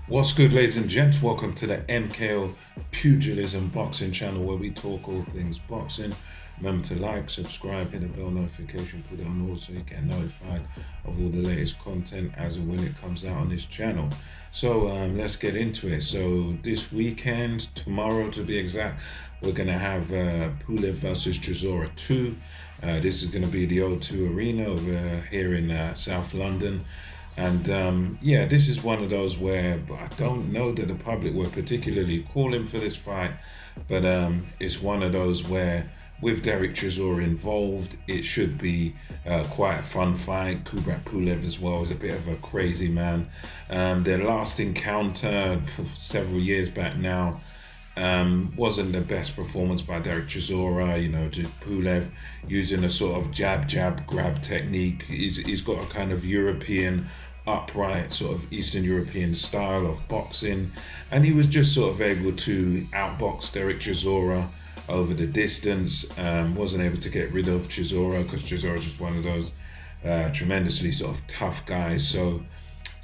What's good, ladies and gents? Welcome to the MKO Pugilism Boxing channel where we talk all things boxing. Remember to like, subscribe, hit the bell notification, put it on all so you get notified of all the latest content as and when it comes out on this channel. So let's get into it. So this weekend, tomorrow to be exact, we're going to have Pulev versus Chisora 2. This is going to be the O2 Arena over here in South London. And yeah, this is one of those where I don't know that the public were particularly calling for this fight, but it's one of those where with Derek Chisora involved, it should be quite a fun fight. Kubrat Pulev as well is a bit of a crazy man. Their last encounter several years back now wasn't the best performance by Derek Chisora. You know, just Pulev using a sort of jab, grab technique. He's got a kind of European upright sort of Eastern European style of boxing, and he was just sort of able to outbox Derek Chisora over the distance. Wasn't able to get rid of Chisora because Chisora is just one of those tremendously sort of tough guys. So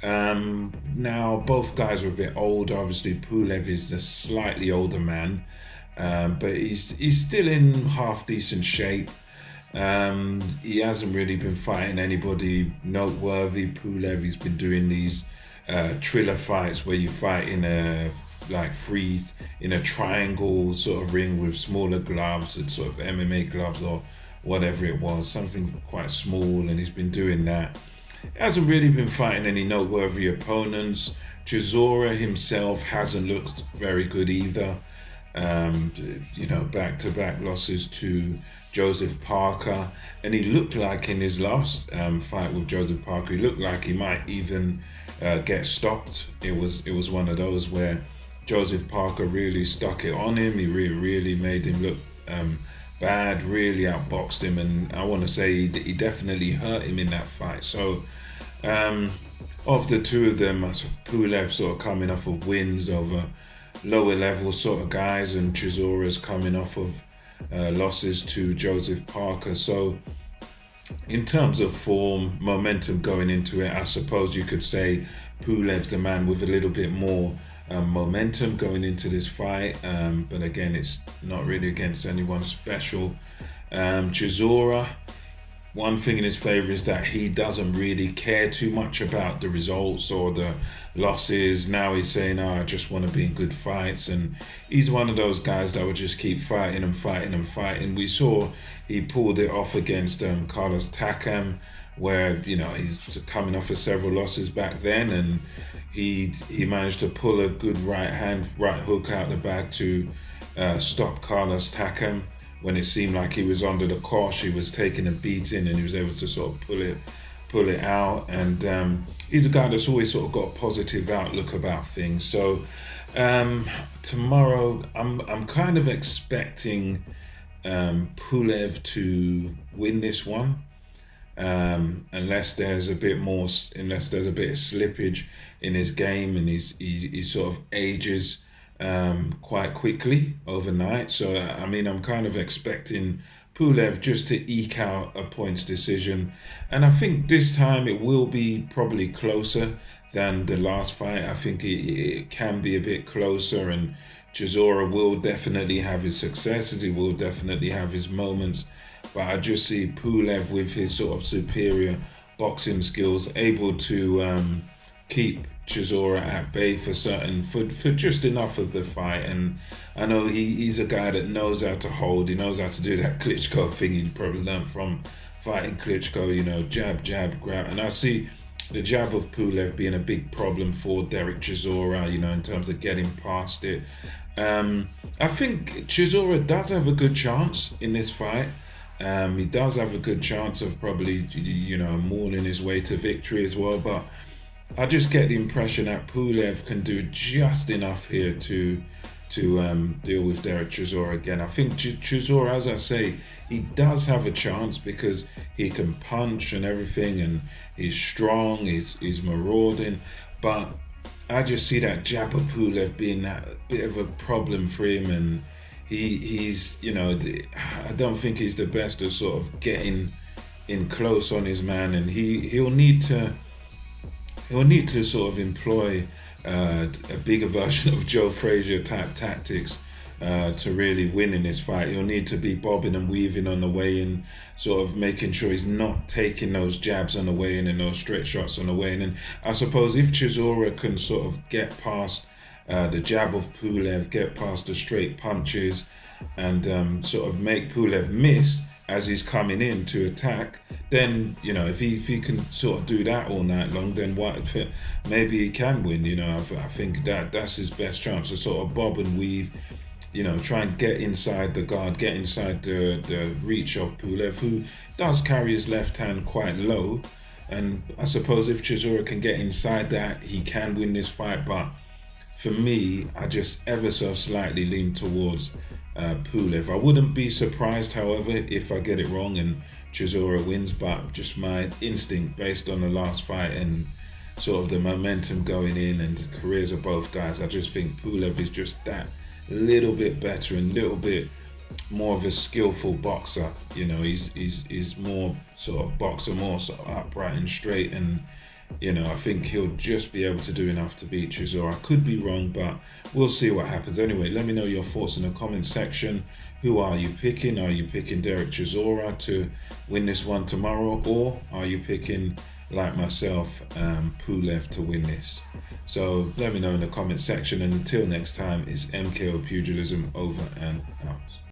now both guys are a bit older. Obviously Pulev is a slightly older man, but he's still in half decent shape. He hasn't really been fighting anybody noteworthy. Pulev, he's been doing these thriller fights where you fight in a freeze in a triangle sort of ring with smaller gloves and sort of MMA gloves or whatever it was, something quite small, and he's been doing that. He hasn't really been fighting any noteworthy opponents. Chisora himself hasn't looked very good either. You know, back-to-back losses to Joseph Parker, and he looked like in his last fight with Joseph Parker, he looked like he might even get stopped. It was one of those where Joseph Parker really stuck it on him. He really made him look bad, really outboxed him, and I want to say he definitely hurt him in that fight. So of the two of them, Pulev sort of coming off of wins over lower level sort of guys, and Chisora's coming off of losses to Joseph Parker. So in terms of form, momentum going into it, I suppose you could say Pulev's the man with a little bit more momentum going into this fight, but again, it's not really against anyone special. Chisora, one thing in his favor is that he doesn't really care too much about the results or the losses. Now he's saying, I just want to be in good fights, and he's one of those guys that would just keep fighting and fighting and fighting. We saw he pulled it off against Carlos Takam, where, you know, he's coming off of several losses back then, and he managed to pull a good right hook out the bag to stop Carlos Takam. When it seemed like he was under the cosh, he was taking a beating, and he was able to sort of pull it out. And he's a guy that's always sort of got a positive outlook about things. So tomorrow, I'm kind of expecting Pulev to win this one, unless there's a bit of slippage in his game, and he sort of ages quite quickly overnight. So I mean, I'm kind of expecting Pulev just to eke out a points decision, and I think this time it will be probably closer than the last fight. I think it can be a bit closer, and Chisora will definitely have his successes, he will definitely have his moments, but I just see Pulev with his sort of superior boxing skills able to keep Chisora at bay for just enough of the fight. And I know he's a guy that knows how to hold. He knows how to do that Klitschko thing he probably learned from fighting Klitschko, you know, jab, grab. And I see the jab of Pulev being a big problem for Derek Chisora, you know, in terms of getting past it. I think Chisora does have a good chance in this fight. He does have a good chance of probably, you know, mauling his way to victory as well, but I just get the impression that Pulev can do just enough here to deal with Derek Chisora again. I think Chisora, as I say, he does have a chance because he can punch and everything, and he's strong, he's marauding, but I just see that jab of Pulev being that bit of a problem for him, and he's, you know, I don't think he's the best at sort of getting in close on his man, and he'll need to sort of employ a bigger version of Joe Frazier type tactics to really win in this fight. He'll need to be bobbing and weaving on the way in, sort of making sure he's not taking those jabs on the way in and those straight shots on the way in. And I suppose if Chisora can sort of get past the jab of Pulev, get past the straight punches, and sort of make Pulev miss as he's coming in to attack, then, you know, if he can sort of do that all night long, then what, maybe he can win. You know, I think that's his best chance, to sort of bob and weave, you know, try and get inside the guard, get inside the reach of Pulev, who does carry his left hand quite low. And I suppose if Chisora can get inside that, he can win this fight. But for me, I just ever so slightly lean towards Pulev. I wouldn't be surprised, however, if I get it wrong and Chisora wins, but just my instinct based on the last fight and sort of the momentum going in and the careers of both guys, I just think Pulev is just that little bit better and little bit more of a skillful boxer. You know, he's more sort of boxer, more sort of upright and straight, and you know, I think he'll just be able to do enough to beat Chisora. I could be wrong, but we'll see what happens. Anyway, let me know your thoughts in the comment section. Who are you picking? Are you picking Derek Chisora to win this one tomorrow, or are you picking, like myself, Pulev to win this? So let me know in the comment section, and until next time, it's MKO Pugilism over and out.